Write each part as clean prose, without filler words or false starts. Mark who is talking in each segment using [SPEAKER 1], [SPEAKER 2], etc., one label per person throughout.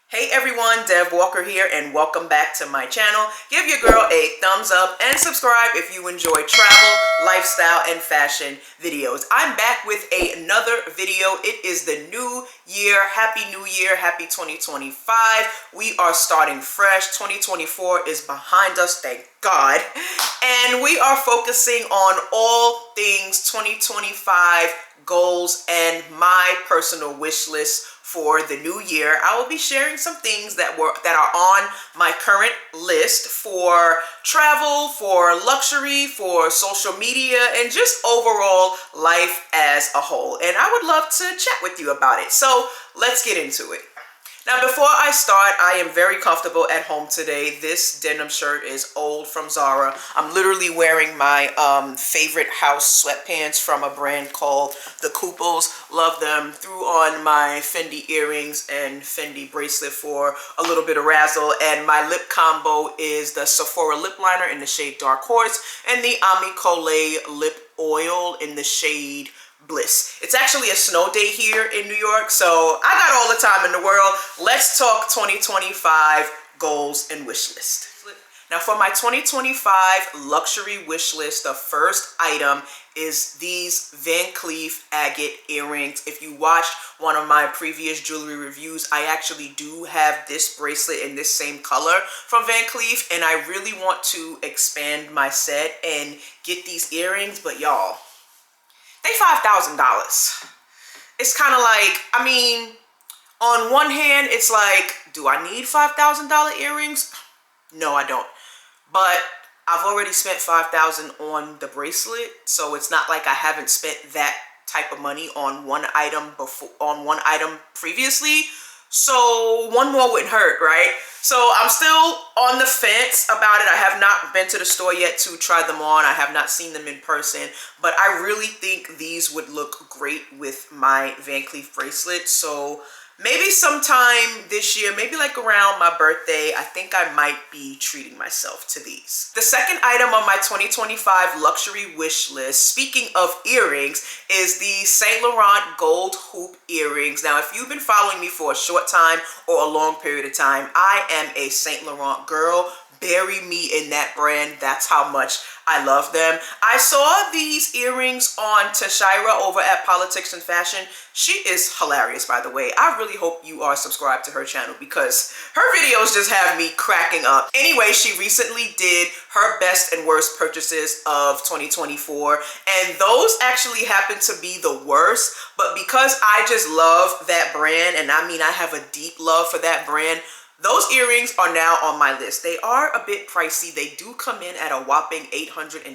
[SPEAKER 1] Hey everyone, Dev Walker here and welcome back to my channel. Give your girl a thumbs up and subscribe if you enjoy travel, lifestyle, and fashion videos. I'm back with another video. It is the new year. Happy New Year. Happy 2025. We are starting fresh. 2024 is behind us, thank God. And we are focusing on all things 2025 goals and my personal wish list for the new year. I will be sharing some things that are on my current list for travel, for luxury, for social media, and just overall life as a whole. And I would love to chat with you about it. So let's get into it. Now, before I start, I am very comfortable at home today. This denim shirt is old from Zara. I'm literally wearing my favorite house sweatpants from a brand called the Couples. Love them. Threw on my Fendi earrings and Fendi bracelet for a little bit of razzle. And my lip combo is the Sephora lip liner in the shade Dark Horse and the Ami Colé lip oil in the shade Bliss. It's actually a snow day here in New York, so I got all the time in the world. Let's talk 2025 goals and wish list. Now for my 2025 luxury wish list, the first item is these Van Cleef agate earrings. If you watched one of my previous jewelry reviews, I actually do have this bracelet in this same color from Van Cleef, and I really want to expand my set and get these earrings, but y'all, they $5,000. It's kind of like, I mean, on one hand, it's like, do I need $5,000 earrings? No, I don't. But I've already spent $5,000 on the bracelet, so it's not like I haven't spent that type of money on one item previously. So one more wouldn't hurt, right? So I'm still on the fence about it. I have not been to the store yet to try them on. I have not seen them in person, but I really think these would look great with my Van Cleef bracelet. So maybe sometime this year, maybe like around my birthday, I think I might be treating myself to these. The second item on my 2025 luxury wish list, speaking of earrings, is the Saint Laurent gold hoop earrings. Now, if you've been following me for a short time or a long period of time, I am a Saint Laurent girl. Bury me in that brand. That's how much I love them. I saw these earrings on Tashira over at Politics and Fashion. She is hilarious, by the way. I really hope you are subscribed to her channel because her videos just have me cracking up. Anyway, she recently did her best and worst purchases of 2024, and those actually happen to be the worst, but because I just love that brand, and I mean I have a deep love for that brand, those earrings are now on my list. They are a bit pricey. They do come in at a whopping $895.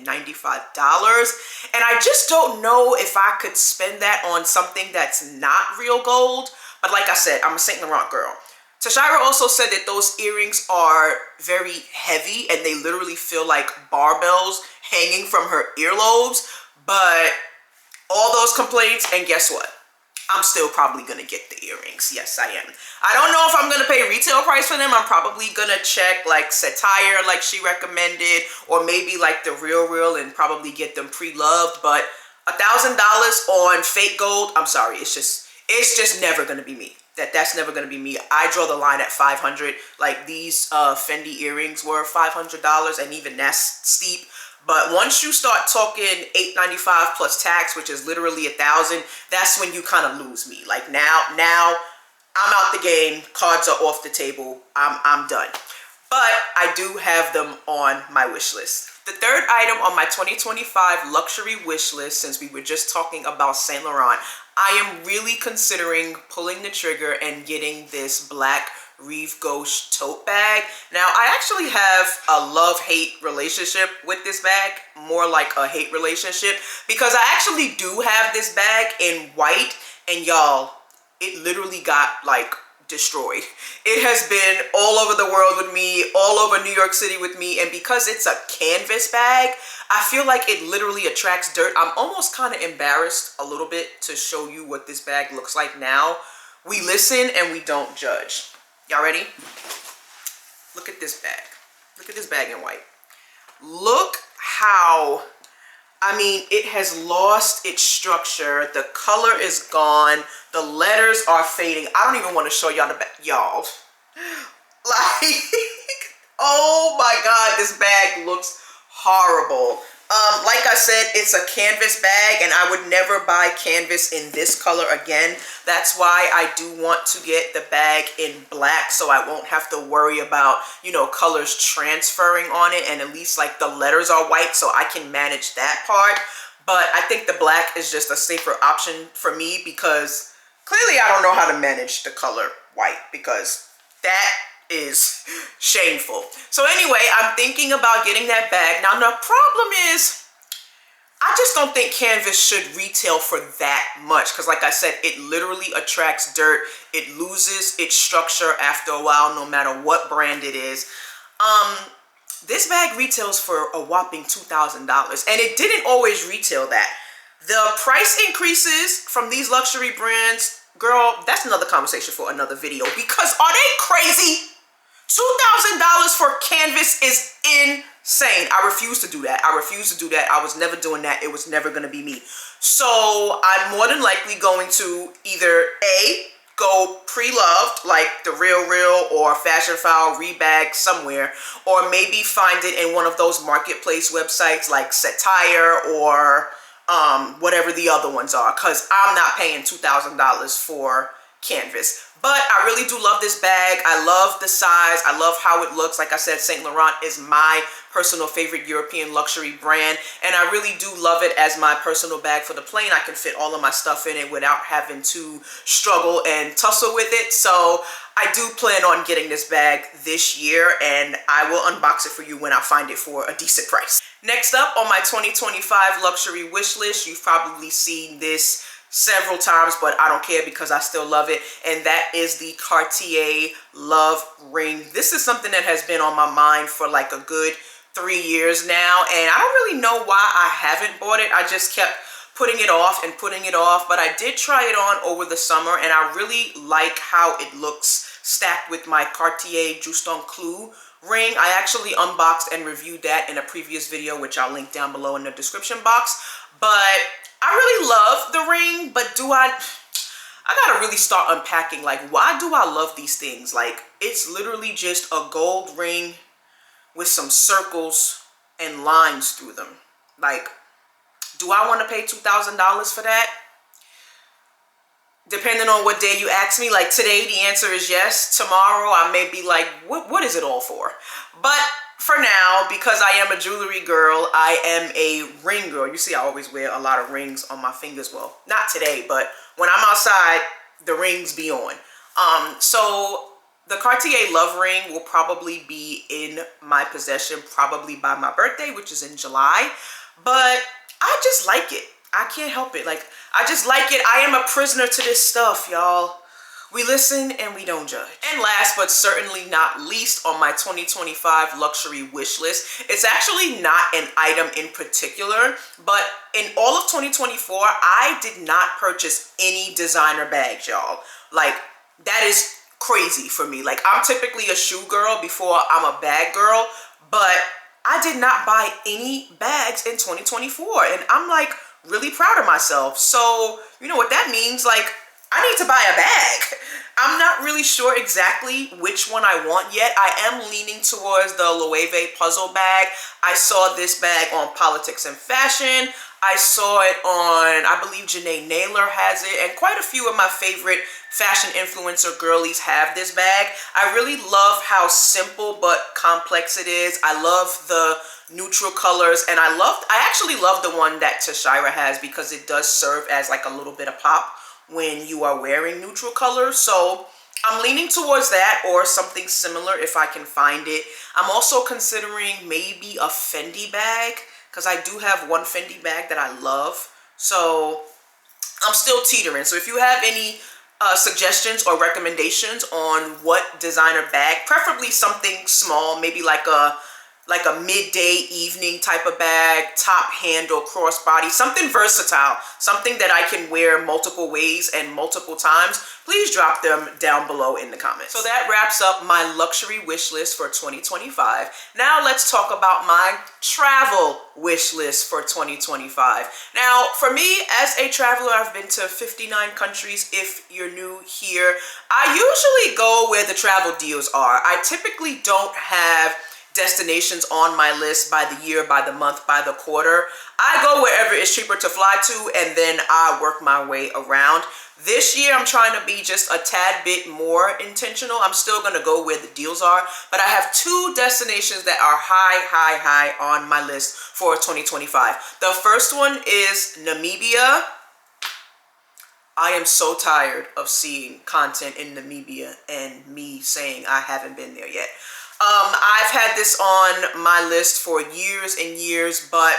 [SPEAKER 1] And I just don't know if I could spend that on something that's not real gold. But like I said, I'm a Saint Laurent girl. Tashira also said that those earrings are very heavy and they literally feel like barbells hanging from her earlobes. But all those complaints, and guess what? I'm still probably gonna get the earrings. Yes, I am. I don't know if I'm gonna pay retail price for them. I'm probably gonna check like Satire like she recommended, or maybe like the Real and probably get them pre-loved. But $1,000 on fake gold, I'm sorry, it's just never gonna be me. That's never gonna be me. I draw the line at $500. Like these Fendi earrings were $500, and even that's steep. But once you start talking $895 plus tax, which is literally $1,000, that's when you kind of lose me. Like now I'm out the game. Cards are off the table. I'm done. But I do have them on my wish list. The third item on my 2025 luxury wish list, since we were just talking about Saint Laurent, I am really considering pulling the trigger and getting this black Rive Gauche tote bag. Now, I actually have a love-hate relationship with this bag, more like a hate relationship, because I actually do have this bag in white, and y'all, it literally got like destroyed. It has been all over the world with me, all over New York City with me, and because it's a canvas bag, I feel like it literally attracts dirt. I'm almost kind of embarrassed a little bit to show you what this bag looks like now. We listen and we don't judge. Y'all ready? Look at this bag. Look at this bag in white. Look how, I mean, it has lost its structure. The color is gone. The letters are fading. I don't even want to show y'all the back. Y'all, Like, oh my God, this bag looks horrible. Like I said, it's a canvas bag, and I would never buy canvas in this color again. That's why I do want to get the bag in black, so I won't have to worry about, you know, colors transferring on it, and at least like the letters are white, so I can manage that part. But I think the black is just a safer option for me, because clearly I don't know how to manage the color white, because that is shameful. So anyway, I'm thinking about getting that bag. Now the problem is, I just don't think canvas should retail for that much, because like I said, it literally attracts dirt. It loses its structure after a while, no matter what brand it is. This bag retails for a whopping $2,000, and it didn't always retail that. The price increases from these luxury brands, girl, that's another conversation for another video, because are they crazy? $2,000 for canvas is insane. I refuse to do that. I refuse to do that. I was never doing that. It was never going to be me. So I'm more than likely going to either A, go pre-loved, like the Real or Fashion File, Rebag somewhere, or maybe find it in one of those marketplace websites like Satire or whatever the other ones are, because I'm not paying $2,000 for canvas. But I really do love this bag. I love the size. I love how it looks. Like I said, Saint Laurent is my personal favorite European luxury brand, and I really do love it as my personal bag for the plane. I can fit all of my stuff in it without having to struggle and tussle with it. So I do plan on getting this bag this year, and I will unbox it for you when I find it for a decent price. Next up on my 2025 luxury wish list, you've probably seen this several times, but I don't care because I still love it, and that is the Cartier Love Ring. This is something that has been on my mind for like a good 3 years now, and I don't really know why I haven't bought it. I just kept putting it off and putting it off, but I did try it on over the summer, and I really like how it looks stacked with my Cartier Juste un Clou ring. I actually unboxed and reviewed that in a previous video, which I'll link down below in the description box. But I really love the ring, but I gotta really start unpacking, like, why do I love these things? Like, it's literally just a gold ring with some circles and lines through them. Like, do I want to pay $2,000 for that? Depending on what day you ask me, like today, the answer is yes. Tomorrow, I may be like, what is it all for? But for now, because I am a jewelry girl, I am a ring girl. You see, I always wear a lot of rings on my fingers. Well, not today, but when I'm outside, the rings be on. So the Cartier Love Ring will probably be in my possession probably by my birthday, which is in July. But I just like it. I can't help it. Like, I just like it. I am a prisoner to this stuff, y'all. We listen and we don't judge. And last but certainly not least on my 2025 luxury wish list, it's actually not an item in particular, but in all of 2024, I did not purchase any designer bags, y'all. Like, that is crazy for me. Like, I'm typically a shoe girl before I'm a bag girl, but I did not buy any bags in 2024, and I'm like really proud of myself. So you know what that means? Like, I need to buy a bag. I'm not really sure exactly which one I want yet. I am leaning towards the Loewe puzzle bag. I saw this bag on Politics and Fashion. I saw it on, I believe Janae Naylor has it, and quite a few of my favorite fashion influencer girlies have this bag. I really love how simple but complex it is. I love the neutral colors, and I actually love the one that Tashira has, because it does serve as like a little bit of pop when you are wearing neutral colors. So I'm leaning towards that or something similar if I can find it. I'm also considering maybe a Fendi bag, because I do have one Fendi bag that I love. So I'm still teetering. So if you have any suggestions or recommendations on what designer bag, preferably something small, maybe like a like a midday evening type of bag, top handle, crossbody, something versatile, something that I can wear multiple ways and multiple times, please drop them down below in the comments. So that wraps up my luxury wish list for 2025. Now let's talk about my travel wish list for 2025. Now, for me, as a traveler, I've been to 59 countries. If you're new here, I usually go where the travel deals are. I typically don't have destinations on my list by the year, by the month, by the quarter. I go wherever it's cheaper to fly to, and then I work my way around. This year, I'm trying to be just a tad bit more intentional. I'm still going to go where the deals are, but I have 2 destinations that are high on my list for 2025. The first one is Namibia. I am so tired of seeing content in Namibia and me saying I haven't been there yet. I've had this on my list for years and years, but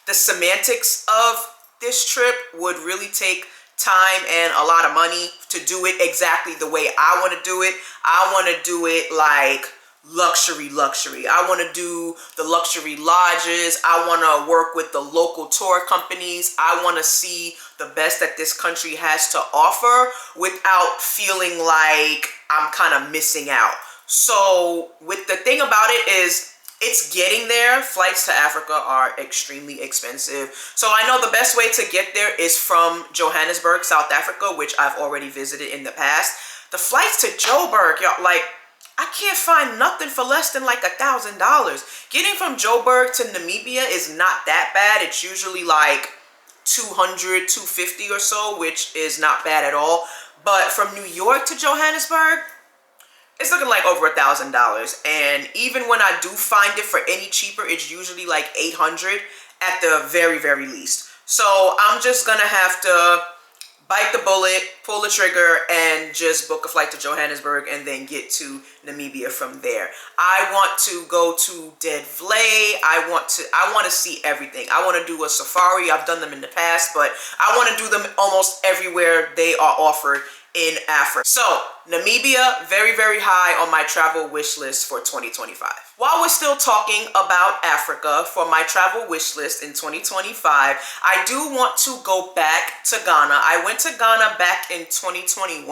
[SPEAKER 1] the semantics of this trip would really take time and a lot of money to do it exactly the way I want to do it. I want to do it like luxury. I want to do the luxury lodges. I want to work with the local tour companies. I want to see the best that this country has to offer without feeling like I'm kind of missing out. So with the thing about it is, it's getting there. Flights to Africa are extremely expensive. So I know the best way to get there is from Johannesburg, South Africa, which I've already visited in the past. The flights to Joburg, y'all, like, I can't find nothing for less than like $1,000. Getting from Joburg to Namibia is not that bad. It's usually like 200, 250 or so, which is not bad at all. But from New York to Johannesburg, it's looking like over $1,000. And even when I do find it for any cheaper, it's usually like 800 at the very, very least. So I'm just gonna have to bite the bullet, pull the trigger, and just book a flight to Johannesburg and then get to Namibia from there. I want to go to Dead Vlei. I want to see everything. I want to do a safari. I've done them in the past, but I want to do them almost everywhere they are offered in Africa. So Namibia, very, very high on my travel wish list for 2025. While we're still talking about Africa, for my travel wish list in 2025, I do want to go back to Ghana. I went to Ghana back in 2021.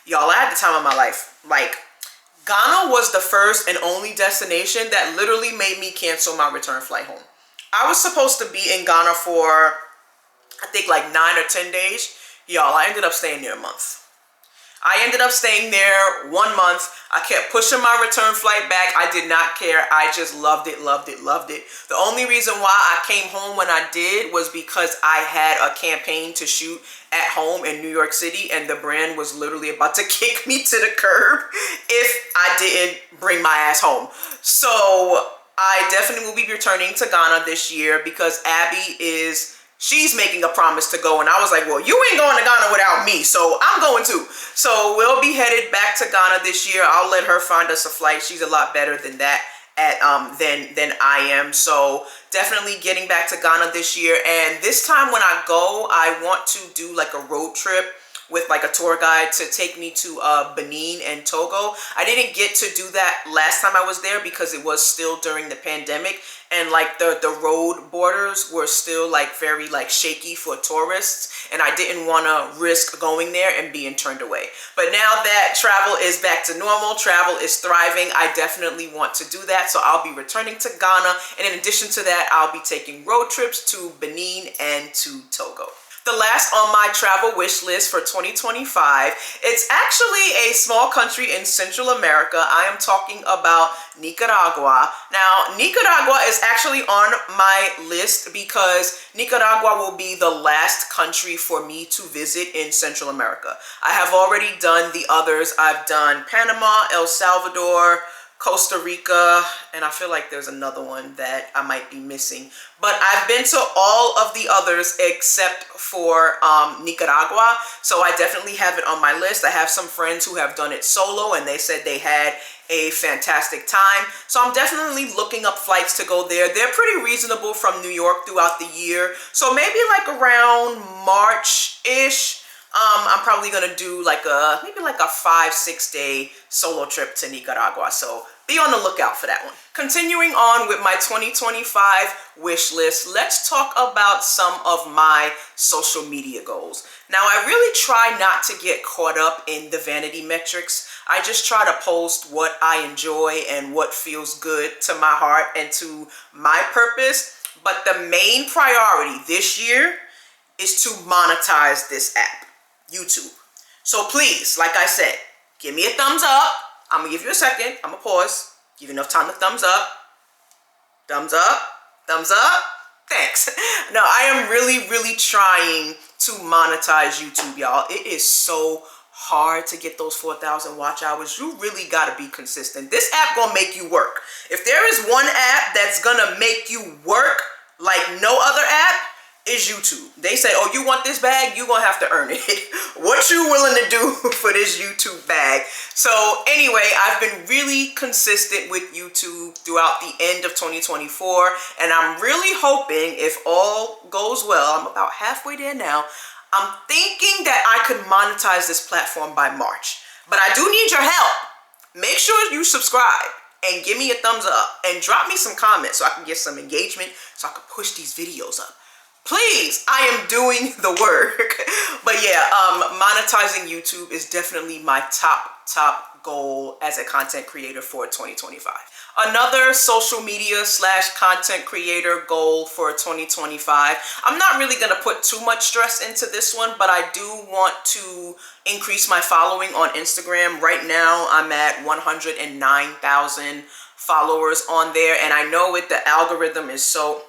[SPEAKER 1] Y'all, I had the time of my life. Like, Ghana was the first and only destination that literally made me cancel my return flight home. I was supposed to be in Ghana for, I think, like 9 or 10 days. Y'all, I ended up staying there a month. I ended up staying there 1 month. I kept pushing my return flight back. I did not care. I just loved it. The only reason why I came home when I did was because I had a campaign to shoot at home in New York City, and the brand was literally about to kick me to the curb if I didn't bring my ass home. So I definitely will be returning to Ghana this year because she's making a promise to go, and I was like, well, you ain't going to Ghana without me, so I'm going too. So we'll be headed back to Ghana this year. I'll let her find us a flight. She's a lot better than that than I am. So definitely getting back to Ghana this year. And this time when I go, I want to do like a road trip with like a tour guide to take me to Benin and Togo. I didn't get to do that last time I was there because it was still during the pandemic, and like the road borders were still like very like shaky for tourists, and I didn't want to risk going there and being turned away. But now that travel is back to normal, travel is thriving, I definitely want to do that. So I'll be returning to Ghana, and in addition to that, I'll be taking road trips to Benin and to Togo. The last on my travel wish list for 2025, it's actually a small country in Central America. I am talking about Nicaragua. Now, Nicaragua is actually on my list because Nicaragua will be the last country for me to visit in Central America. I have already done the others. I've done Panama, El Salvador, Costa Rica, and I feel like there's another one that I might be missing. But I've been to all of the others except for Nicaragua, so I definitely have it on my list. I have some friends who have done it solo, and they said they had a fantastic time. So I'm definitely looking up flights to go there. They're pretty reasonable from New York throughout the year. So maybe like around March-ish, I'm probably gonna do like maybe like a 5-6 day solo trip to Nicaragua. So be on the lookout for that one. Continuing on with my 2025 wish list, let's talk about some of my social media goals. Now, I really try not to get caught up in the vanity metrics. I just try to post what I enjoy and what feels good to my heart and to my purpose. But the main priority this year is to monetize this app, YouTube. So please, like I said, give me a thumbs up. I'm gonna give you a second. I'm gonna pause. Give you enough time to thumbs up. Thumbs up. Thumbs up. Thanks. No, I am really trying to monetize YouTube, y'all. It is so hard to get those 4,000 watch hours. You really gotta be consistent. This app gonna make you work. If there is one app that's gonna make you work like no other app, is YouTube. They say, oh, you want this bag? You're gonna have to earn it. What you willing to do for this YouTube bag? So anyway, I've been really consistent with YouTube throughout the end of 2024, and I'm really hoping, if all goes well, I'm about halfway there now, I'm thinking that I could monetize this platform by March. But I do need your help. Make sure you subscribe and give me a thumbs up and drop me some comments so I can get some engagement, so I can push these videos up. Please, I am doing the work. But yeah, monetizing YouTube is definitely my top goal as a content creator for 2025. Another social media / content creator goal for 2025. I'm not really going to put too much stress into this one, but I do want to increase my following on Instagram. Right now, I'm at 109,000 followers on there, and I know the algorithm is so...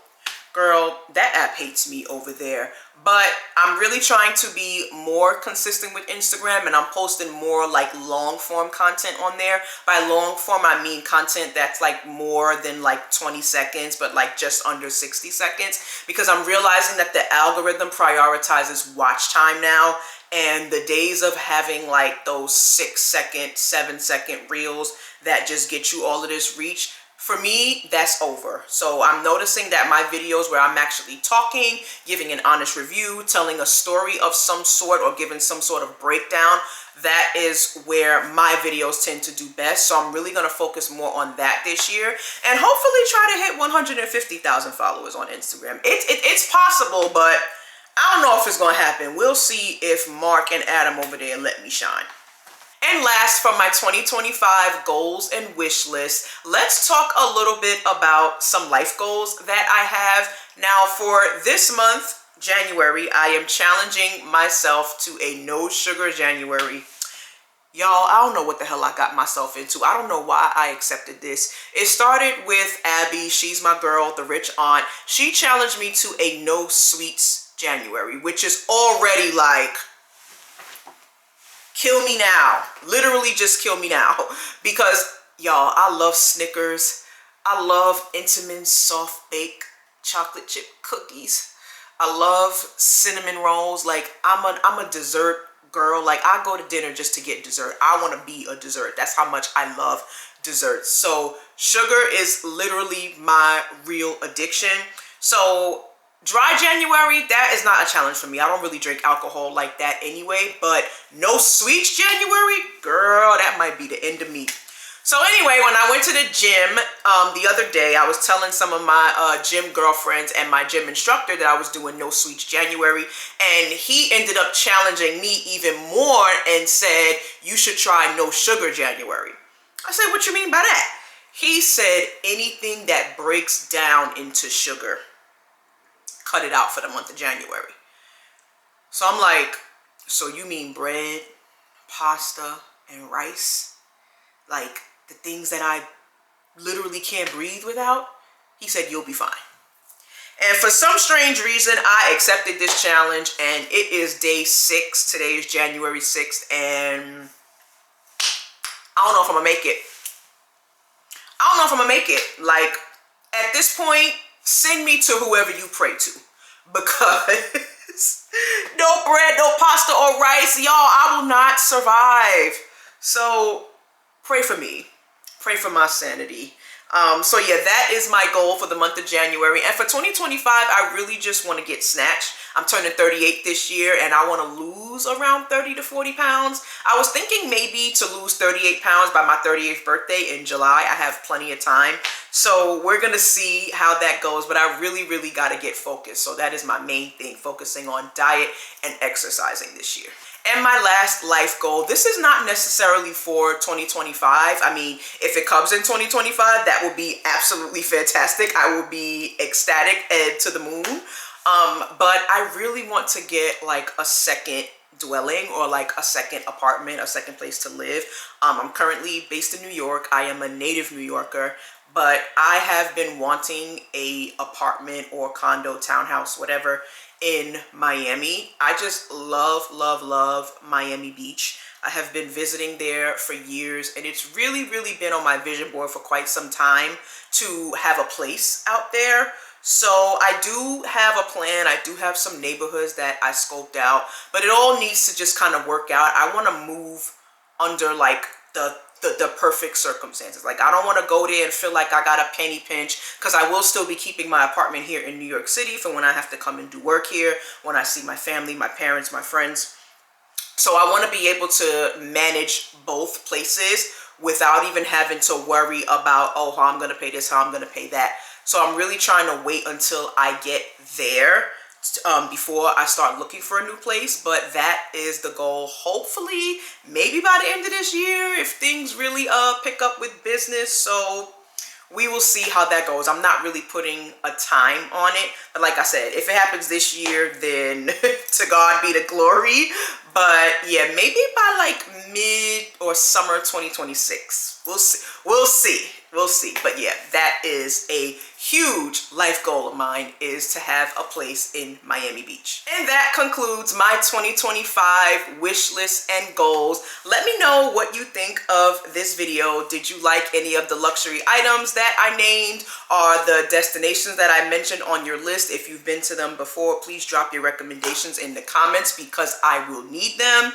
[SPEAKER 1] Girl, that app hates me over there. But I'm really trying to be more consistent with Instagram, and I'm posting more like long form content on there. By long form, I mean content that's like more than like 20 seconds, but like just under 60 seconds. Because I'm realizing that the algorithm prioritizes watch time now. And the days of having like those 6-second, 7-second reels that just get you all of this reach, for me, that's over. So I'm noticing that my videos where I'm actually talking, giving an honest review, telling a story of some sort, or giving some sort of breakdown, that is where my videos tend to do best. So I'm really going to focus more on that this year, and hopefully try to hit 150,000 followers on Instagram. It's possible, but I don't know if it's going to happen. We'll see if Mark and Adam over there let me shine. And last, from my 2025 goals and wish list, let's talk a little bit about some life goals that I have. Now, for this month, January, I am challenging myself to a no sugar January. Y'all, I don't know what the hell I got myself into. I don't know why I accepted this. It started with Abby. She's my girl, the rich aunt. She challenged me to a no sweets January, which is already like... kill me now. Literally just kill me now. Because, y'all, I love Snickers. I love Entenmann's soft bake chocolate chip cookies. I love cinnamon rolls. Like, I'm a dessert girl. Like, I go to dinner just to get dessert. I want to be a dessert. That's how much I love desserts. So sugar is literally my real addiction. So dry January, that is not a challenge for me. I don't really drink alcohol like that anyway, but no sweets January, girl, that might be the end of me. So anyway, when I went to the gym the other day, I was telling some of my gym girlfriends and my gym instructor that I was doing no sweets January, and he ended up challenging me even more and said, you should try no sugar January. I said, what you mean by that? He said, anything that breaks down into sugar, cut it out for the month of January. So I'm like, so you mean bread, pasta, and rice? Like the things that I literally can't breathe without? He said, you'll be fine. And for some strange reason, I accepted this challenge, and it is day 6. Today is January 6th, and I don't know if I'm gonna make it. I don't know if I'm gonna make it. Like, at this point, send me to whoever you pray to, because no bread, no pasta or rice, y'all, I will not survive. So pray for me. Pray for my sanity. So yeah, that is my goal for the month of January. And for 2025, I really just want to get snatched. I'm turning 38 this year and I want to lose around 30 to 40 pounds. I was thinking maybe to lose 38 pounds by my 38th birthday in July. I have plenty of time. So we're going to see how that goes, but I really got to get focused. So that is my main thing, focusing on diet and exercising this year. And my last life goal, this is not necessarily for 2025. I mean, if it comes in 2025, that would be absolutely fantastic. I will be ecstatic and to the moon. But I really want to get like a second dwelling or like a second apartment, a second place to live. I'm currently based in New York. I am a native New Yorker, but I have been wanting a apartment or condo, townhouse, whatever, in Miami. I just love Miami Beach. I have been visiting there for years, and it's really been on my vision board for quite some time to have a place out there. So I do have a plan. I do have some neighborhoods that I scoped out, but it all needs to just kind of work out. I want to move under like the perfect circumstances. Like, I don't want to go there and feel like I got a penny pinch, because I will still be keeping my apartment here in New York City for when I have to come and do work here, when I see my family, my parents, my friends. So I want to be able to manage both places without even having to worry about, oh, how I'm going to pay this, how I'm going to pay that. So I'm really trying to wait until I get there before I start looking for a new place. But that is the goal. Hopefully, maybe by the end of this year, if things really pick up with business. So we will see how that goes. I'm not really putting a time on it. But like I said, if it happens this year, then to God be the glory. But yeah, maybe by like mid or summer 2026. We'll see. We'll see. But yeah, that is a huge life goal of mine, is to have a place in Miami Beach. And that concludes my 2025 wish list and goals. Let me know what you think of this video. Did you like any of the luxury items that I named, or the destinations that I mentioned on your list? If you've been to them before, please drop your recommendations in the comments, because I will need them.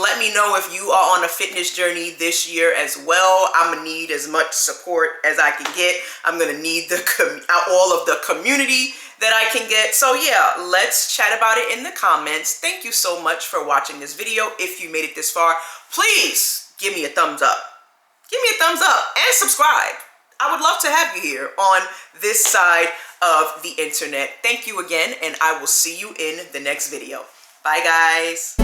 [SPEAKER 1] Let me know if you are on a fitness journey this year as well. I'm gonna need as much support as I can get. I'm gonna need all of the community that I can get. So yeah, let's chat about it in the comments. Thank you so much for watching this video. If you made it this far, please give me a thumbs up. Give me a thumbs up and subscribe. I would love to have you here on this side of the internet. Thank you again, and I will see you in the next video. Bye, guys.